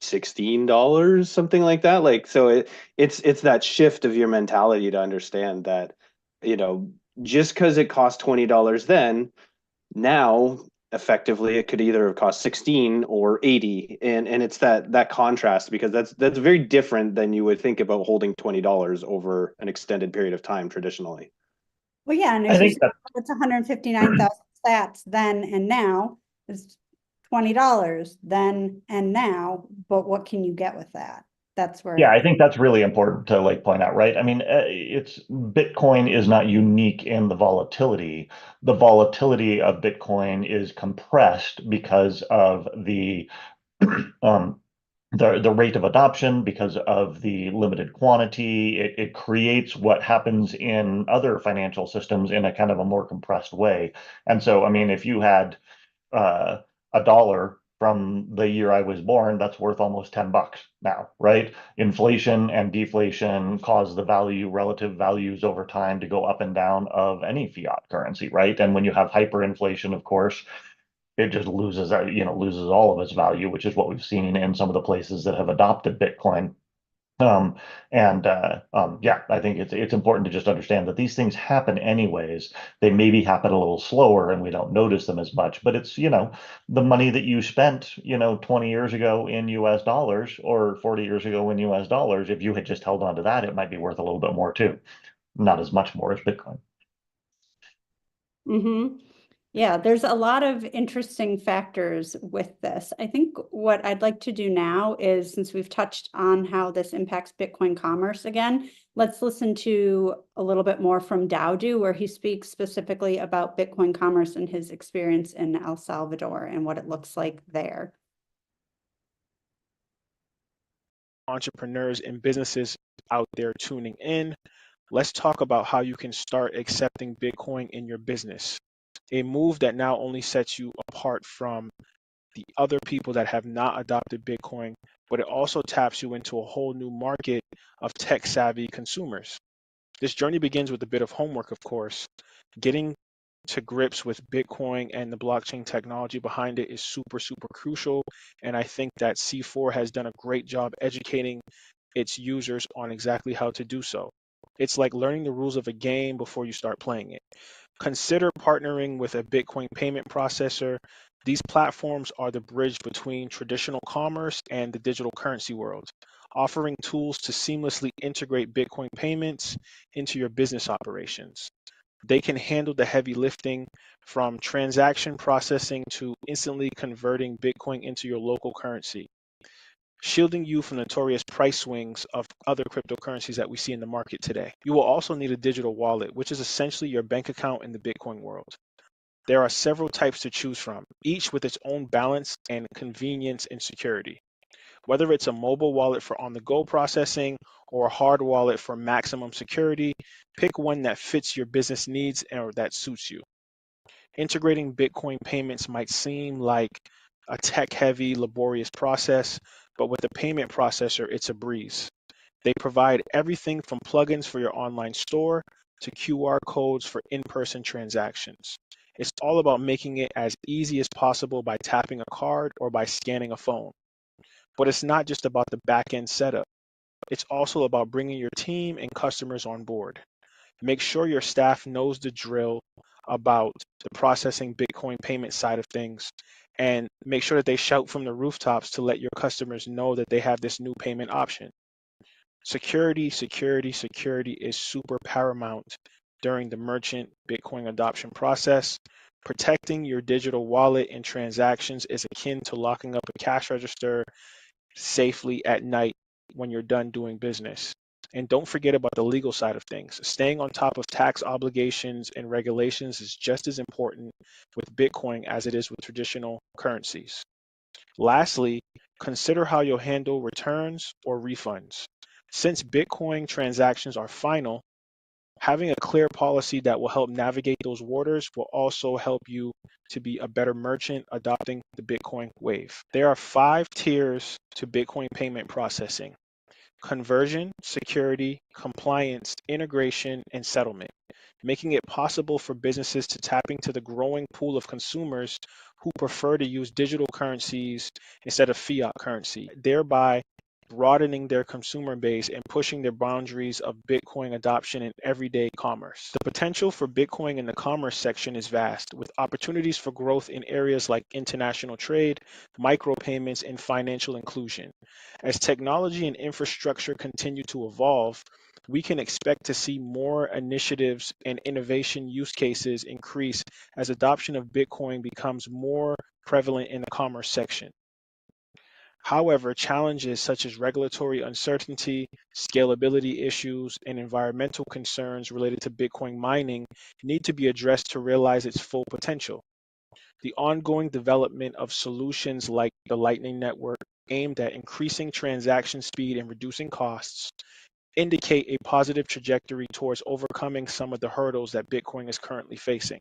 $16, something like that. Like, so it's that shift of your mentality to understand that, just because it cost $20 then, now effectively it could either have cost 16 or 80, and it's that contrast, because that's very different than you would think about holding $20 over an extended period of time traditionally. Well, yeah, and I if you think say that it's 159,000 sats then and now, it's $20 then and now, but what can you get with that? That's where. Yeah, I think that's really important to point out, right? I mean, it's Bitcoin is not unique in the volatility. The volatility of Bitcoin is compressed because of the the rate of adoption, because of the limited quantity. It creates what happens in other financial systems in a kind of a more compressed way. And so, I mean, if you had a dollar from the year I was born, that's worth almost $10 now, right? Inflation and deflation cause the relative values over time to go up and down of any fiat currency, right? And when you have hyperinflation, of course, it just loses all of its value, which is what we've seen in some of the places that have adopted Bitcoin. Yeah, I think it's important to just understand that these things happen anyways. They maybe happen a little slower and we don't notice them as much, but it's, the money that you spent, 20 years ago in US dollars or 40 years ago in US dollars, if you had just held on to that, it might be worth a little bit more too. Not as much more as Bitcoin. Mm-hmm. Yeah, there's a lot of interesting factors with this. I think what I'd like to do now is, since we've touched on how this impacts Bitcoin commerce again, let's listen to a little bit more from Dawdu, where he speaks specifically about Bitcoin commerce and his experience in El Salvador and what it looks like there. Entrepreneurs and businesses out there tuning in, let's talk about how you can start accepting Bitcoin in your business. A move that now only sets you apart from the other people that have not adopted Bitcoin, but it also taps you into a whole new market of tech-savvy consumers. This journey begins with a bit of homework, of course. Getting to grips with Bitcoin and the blockchain technology behind it is super, super crucial. And I think that C4 has done a great job educating its users on exactly how to do so. It's like learning the rules of a game before you start playing it. Consider partnering with a Bitcoin payment processor. These platforms are the bridge between traditional commerce and the digital currency world, offering tools to seamlessly integrate Bitcoin payments into your business operations. They can handle the heavy lifting, from transaction processing to instantly converting Bitcoin into your local currency, shielding you from notorious price swings of other cryptocurrencies that we see in the market today. You will also need a digital wallet, which is essentially your bank account in the Bitcoin world. There are several types to choose from, each with its own balance and convenience and security. Whether it's a mobile wallet for on-the-go processing or a hard wallet for maximum security, pick one that fits your business needs or that suits you. Integrating Bitcoin payments might seem like a tech-heavy, laborious process, but with a payment processor, it's a breeze. They provide everything from plugins for your online store to QR codes for in-person transactions. It's all about making it as easy as possible by tapping a card or by scanning a phone. But it's not just about the back-end setup. It's also about bringing your team and customers on board. Make sure your staff knows the drill about the processing Bitcoin payment side of things, and make sure that they shout from the rooftops to let your customers know that they have this new payment option. Security, security, security is super paramount during the merchant Bitcoin adoption process. Protecting your digital wallet and transactions is akin to locking up a cash register safely at night when you're done doing business. And don't forget about the legal side of things. Staying on top of tax obligations and regulations is just as important with Bitcoin as it is with traditional currencies. Lastly, consider how you'll handle returns or refunds. Since Bitcoin transactions are final, having a clear policy that will help navigate those waters will also help you to be a better merchant adopting the Bitcoin wave. There are 5 tiers to Bitcoin payment processing: conversion, security, compliance, integration, and settlement, making it possible for businesses to tap into the growing pool of consumers who prefer to use digital currencies instead of fiat currency, thereby broadening their consumer base and pushing their boundaries of Bitcoin adoption in everyday commerce. The potential for Bitcoin in the commerce section is vast, with opportunities for growth in areas like international trade, micropayments, and financial inclusion. As technology and infrastructure continue to evolve, we can expect to see more initiatives and innovation use cases increase as adoption of Bitcoin becomes more prevalent in the commerce section. However, challenges such as regulatory uncertainty, scalability issues, and environmental concerns related to Bitcoin mining need to be addressed to realize its full potential. The ongoing development of solutions like the Lightning Network, aimed at increasing transaction speed and reducing costs, indicate a positive trajectory towards overcoming some of the hurdles that Bitcoin is currently facing.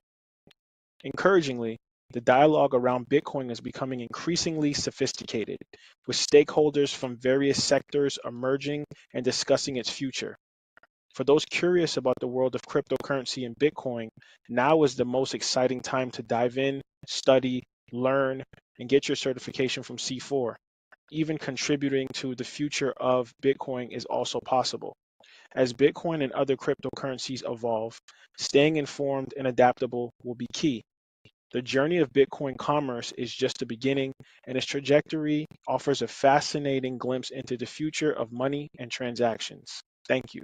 Encouragingly, the dialogue around Bitcoin is becoming increasingly sophisticated, with stakeholders from various sectors emerging and discussing its future. For those curious about the world of cryptocurrency and Bitcoin, now is the most exciting time to dive in, study, learn, and get your certification from C4. Even contributing to the future of Bitcoin is also possible. As Bitcoin and other cryptocurrencies evolve, staying informed and adaptable will be key. The journey of Bitcoin commerce is just the beginning, and its trajectory offers a fascinating glimpse into the future of money and transactions. Thank you.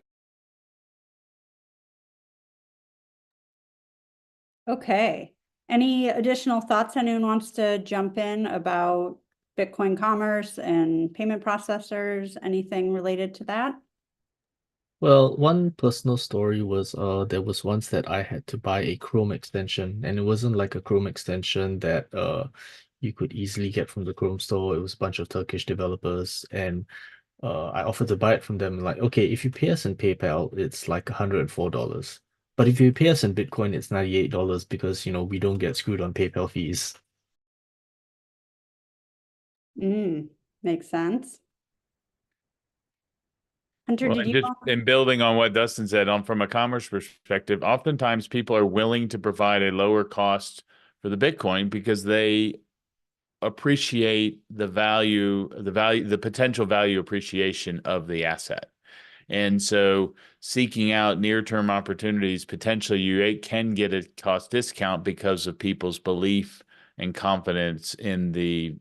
Okay. Any additional thoughts anyone wants to jump in about Bitcoin commerce and payment processors, anything related to that? Well, one personal story was there was once that I had to buy a Chrome extension, and it wasn't like a Chrome extension that you could easily get from the Chrome store. It was a bunch of Turkish developers, and I offered to buy it from them. Like, okay, if you pay us in PayPal, it's like $104. But if you pay us in Bitcoin, it's $98 because, we don't get screwed on PayPal fees. Makes sense. Hunter, Well, did and you? just in building on what Dustin said, from a commerce perspective, oftentimes people are willing to provide a lower cost for the Bitcoin because they appreciate the potential value appreciation of the asset. And so seeking out near-term opportunities, potentially you can get a cost discount because of people's belief and confidence in the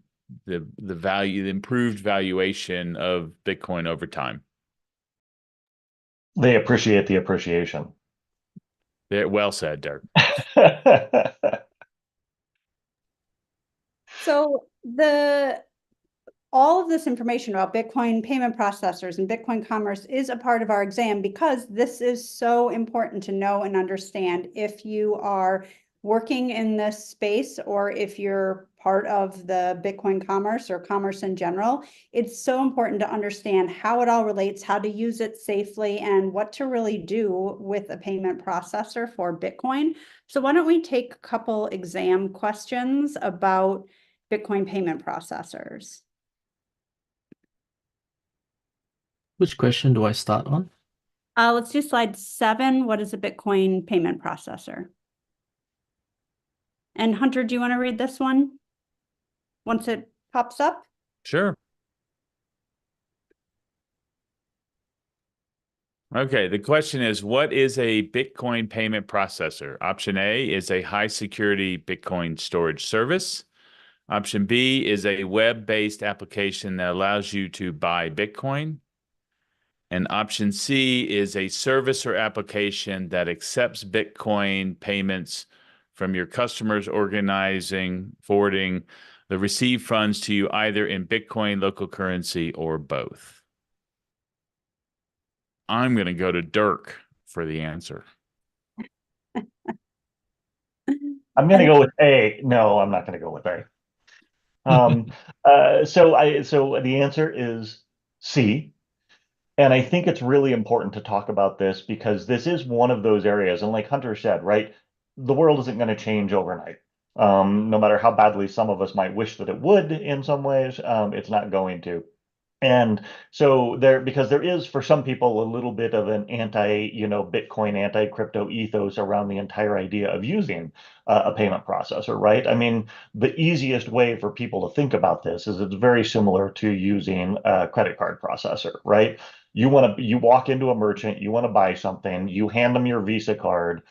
value, the improved valuation of Bitcoin over time. They appreciate the appreciation. Well said, Dirk. So all of this information about Bitcoin payment processors and Bitcoin commerce is a part of our exam because this is so important to know and understand if you are working in this space or if you're part of the Bitcoin commerce or commerce in general, it's so important to understand how it all relates, how to use it safely, and what to really do with a payment processor for Bitcoin. So why don't we take a couple exam questions about Bitcoin payment processors? Which question do I start on? Let's do slide 7. What is a Bitcoin payment processor? And Hunter, do you want to read this one once it pops up? Sure. Okay, the question is, what is a Bitcoin payment processor? Option A is a high security Bitcoin storage service. Option B is a web-based application that allows you to buy Bitcoin. And option C is a service or application that accepts Bitcoin payments from your customers, organizing, forwarding the received funds to you either in Bitcoin, local currency, or both. I'm going to go to Dirk for the answer. I'm going to go with A. No, I'm not going to go with A. So the answer is C. And I think it's really important to talk about this because this is one of those areas. And like Hunter said, right, the world isn't going to change overnight. No matter how badly some of us might wish that it would in some ways, it's not going to. And so because there is for some people a little bit of an Bitcoin, anti-crypto ethos around the entire idea of using a payment processor, right? I mean, the easiest way for people to think about this is it's very similar to using a credit card processor, right? You walk into a merchant, you want to buy something, you hand them your Visa card,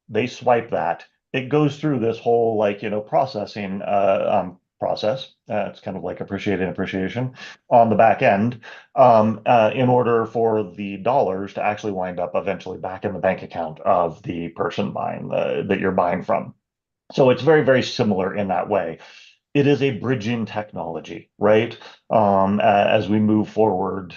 they swipe that. It goes through this whole processing process. It's kind of like appreciation on the back end in order for the dollars to actually wind up eventually back in the bank account of the person buying that you're buying from. So it's very, very similar in that way. It is a bridging technology, right? As we move forward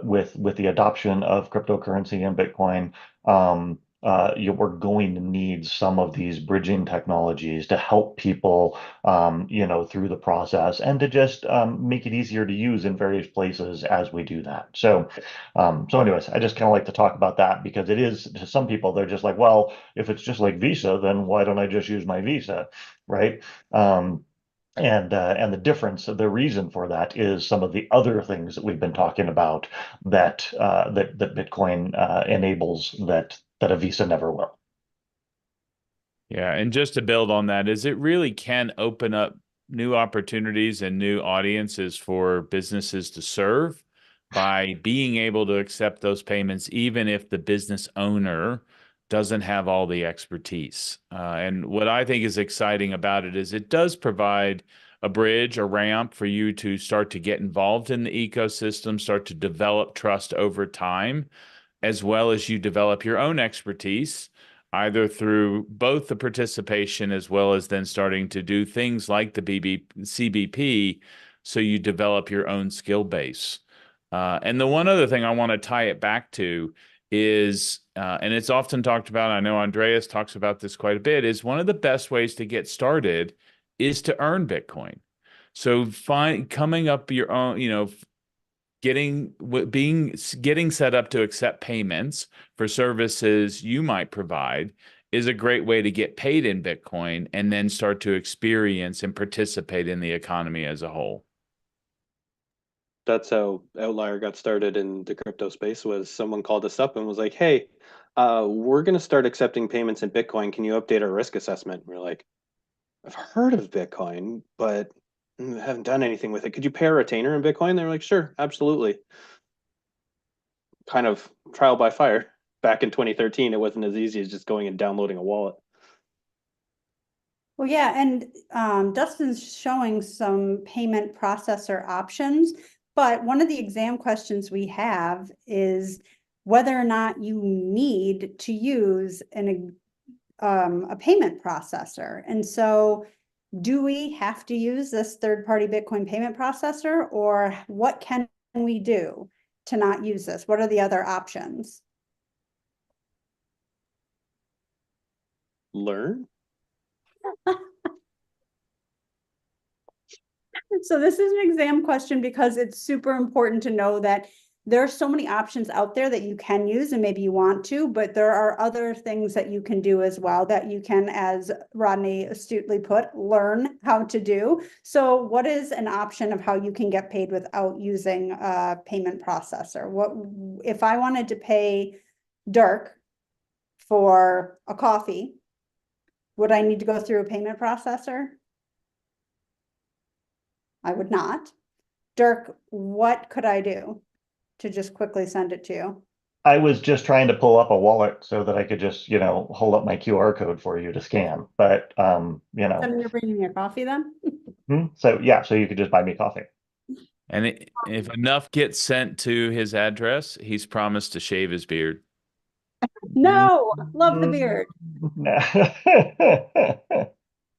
with the adoption of cryptocurrency and Bitcoin, we're going to need some of these bridging technologies to help people, through the process and to just make it easier to use in various places as we do that. So anyways, I just kind of like to talk about that because it is to some people, they're just like, well, if it's just like Visa, then why don't I just use my Visa, right? And the difference, the reason for that is some of the other things that we've been talking about that Bitcoin enables that a Visa never will. Yeah, and just to build on that, is it really can open up new opportunities and new audiences for businesses to serve by being able to accept those payments, even if the business owner doesn't have all the expertise. And what I think is exciting about it is it does provide a bridge, a ramp for you to start to get involved in the ecosystem, start to develop trust over time, as well as you develop your own expertise, either through both the participation as well as then starting to do things like the CBP, so you develop your own skill base. And the one other thing I want to tie it back to is, and it's often talked about, I know Andreas talks about this quite a bit, is one of the best ways to get started is to earn Bitcoin. So coming up your own, getting set up to accept payments for services you might provide is a great way to get paid in Bitcoin and then start to experience and participate in the economy as a whole. That's how Outlier got started in the crypto space. Was someone called us up and was like, hey, we're going to start accepting payments in Bitcoin. Can you update our risk assessment? And we're like, I've heard of Bitcoin, but haven't done anything with it. Could you pay a retainer in Bitcoin? They're like, sure, absolutely. Kind of trial by fire. Back in 2013, it wasn't as easy as just going and downloading a wallet. Well, yeah, and Dustin's showing some payment processor options, but one of the exam questions we have is whether or not you need to use a payment processor. And so do we have to use this third-party Bitcoin payment processor, or what can we do to not use this? What are the other options? Learn? So this is an exam question because it's super important to know that there are so many options out there that you can use and maybe you want to, but there are other things that you can do as well that you can, as Rodney astutely put, learn how to do. So what is an option of how you can get paid without using a payment processor? What if I wanted to pay Dirk for a coffee? Would I need to go through a payment processor? I would not. Dirk, what could I do to just quickly send it to you? I was just trying to pull up a wallet so that I could just, hold up my QR code for you to scan. But, Then you're bringing your coffee then? so yeah, so you could just buy me coffee. And if enough gets sent to his address, he's promised to shave his beard. No, love the beard.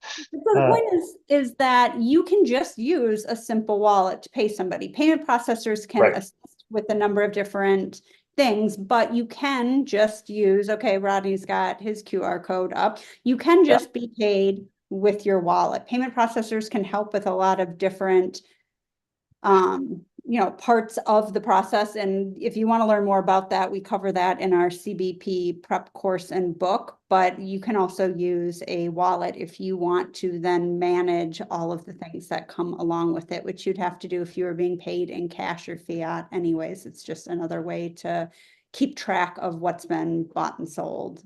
So the point is that you can just use a simple wallet to pay somebody. Payment processors can Right. assist with a number of different things, but you can just use, okay, Rodney's got his QR code up. You can just be paid with your wallet. Payment processors can help with a lot of different parts of the process. And if you want to learn more about that, we cover that in our CBP prep course and book, but you can also use a wallet if you want to then manage all of the things that come along with it, which you'd have to do if you were being paid in cash or fiat anyways. It's just another way to keep track of what's been bought and sold.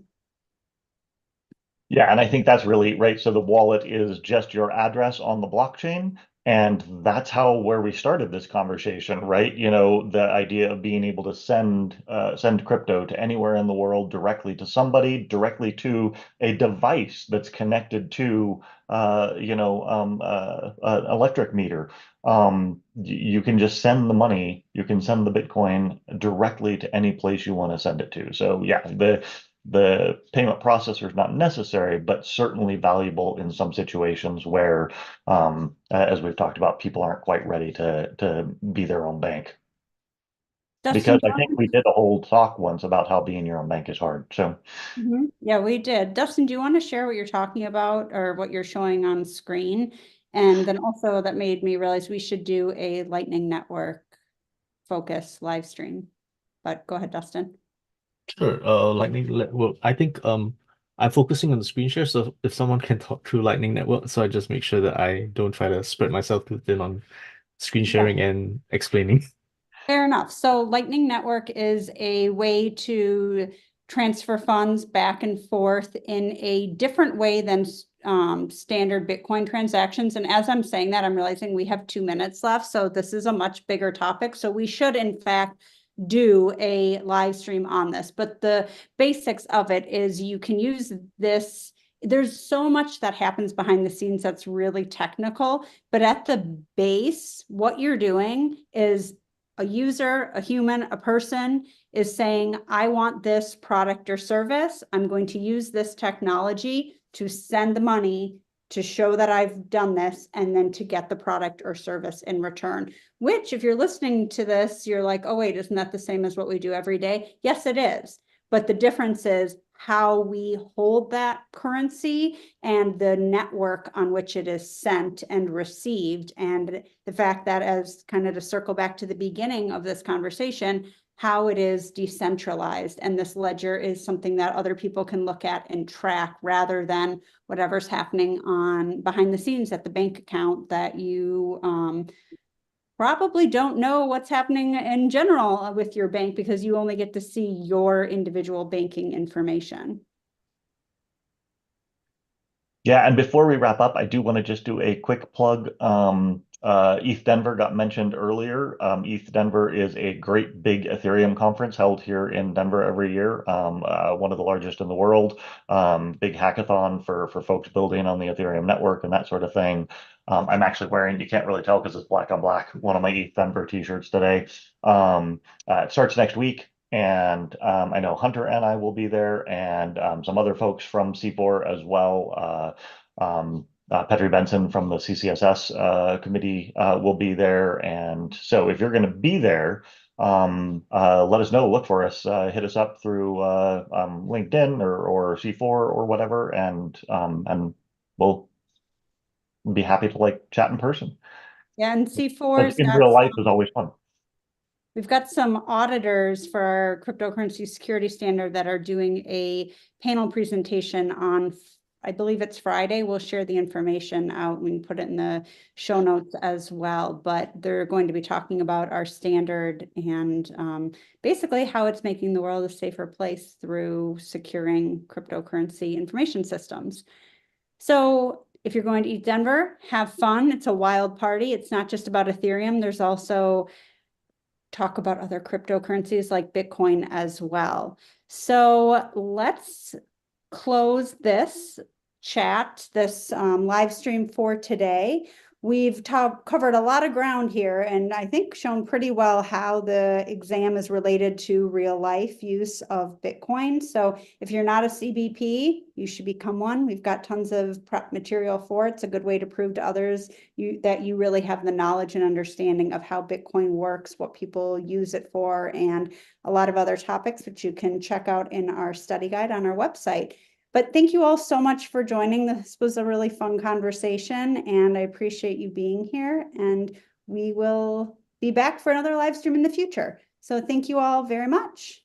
Yeah, and I think that's really right. So the wallet is just your address on the blockchain. And that's where we started this conversation, right? The idea of being able to send crypto to anywhere in the world directly to somebody, directly to a device that's connected to, an electric meter. You can just send the money, you can send the Bitcoin directly to any place you want to send it to. So yeah, the payment processor is not necessary, but certainly valuable in some situations where, as we've talked about, people aren't quite ready to be their own bank. Dustin, Because I think we did a whole talk once about how being your own bank is hard. So yeah, we did. Dustin, do you want to share what you're talking about or what you're showing on screen? And then also that made me realize we should do a Lightning Network focus live stream. But go ahead, Dustin. Sure. Well, I think I'm focusing on the screen share, so if someone can talk through Lightning Network, so I just make sure that I don't try to spread myself too thin on screen sharing and explaining. Fair enough. So Lightning Network is a way to transfer funds back and forth in a different way than standard Bitcoin transactions. And as I'm saying that, I'm realizing we have 2 minutes left. So this is a much bigger topic. So we should, in fact, do a live stream on this. But the basics of it is you can use this. There's so much that happens behind the scenes that's really technical. But at the base, what you're doing is a user, a human, a person is saying, I want this product or service. I'm going to use this technology to send the money to show that I've done this and then to get the product or service in return, which if you're listening to this, you're like, oh, wait, isn't that the same as what we do every day? Yes, it is. But the difference is how we hold that currency and the network on which it is sent and received. And the fact that, as kind of to circle back to the beginning of this conversation, how it is decentralized. And this ledger is something that other people can look at and track rather than whatever's happening on behind the scenes at the bank account that you probably don't know what's happening in general with your bank because you only get to see your individual banking information. yeah, and before we wrap up, I do want to just do a quick plug. ETH Denver got mentioned earlier. ETH Denver is a great big Ethereum conference held here in Denver every year, one of the largest in the world. Big hackathon for folks building on the Ethereum network and that sort of thing. I'm actually wearing, you can't really tell because it's black on black, one of my ETH Denver t-shirts today. It starts next week. And I know Hunter and I will be there, and some other folks from C4 as well. Petri Benson from the CCSS committee will be there. And so if you're going to be there, let us know, look for us, hit us up through LinkedIn or C4 or whatever, and we'll be happy to chat in person. Yeah, and C4's in got real life some- is always fun. We've got some auditors for our cryptocurrency security standard that are doing a panel presentation on, I believe it's Friday. We'll share the information out. We can put it in the show notes as well. But they're going to be talking about our standard and basically how it's making the world a safer place through securing cryptocurrency information systems. So if you're going to Denver, have fun. It's a wild party. It's not just about Ethereum. There's also talk about other cryptocurrencies like Bitcoin as well. So let's close this chat, this live stream for today. We've covered a lot of ground here and I think shown pretty well how the exam is related to real life use of Bitcoin. So if you're not a CBP, you should become one. We've got tons of prep material for it. It's a good way to prove to others that you really have the knowledge and understanding of how Bitcoin works, what people use it for, and a lot of other topics which you can check out in our study guide on our website. But thank you all so much for joining. This was a really fun conversation and I appreciate you being here, and we will be back for another live stream in the future. So thank you all very much.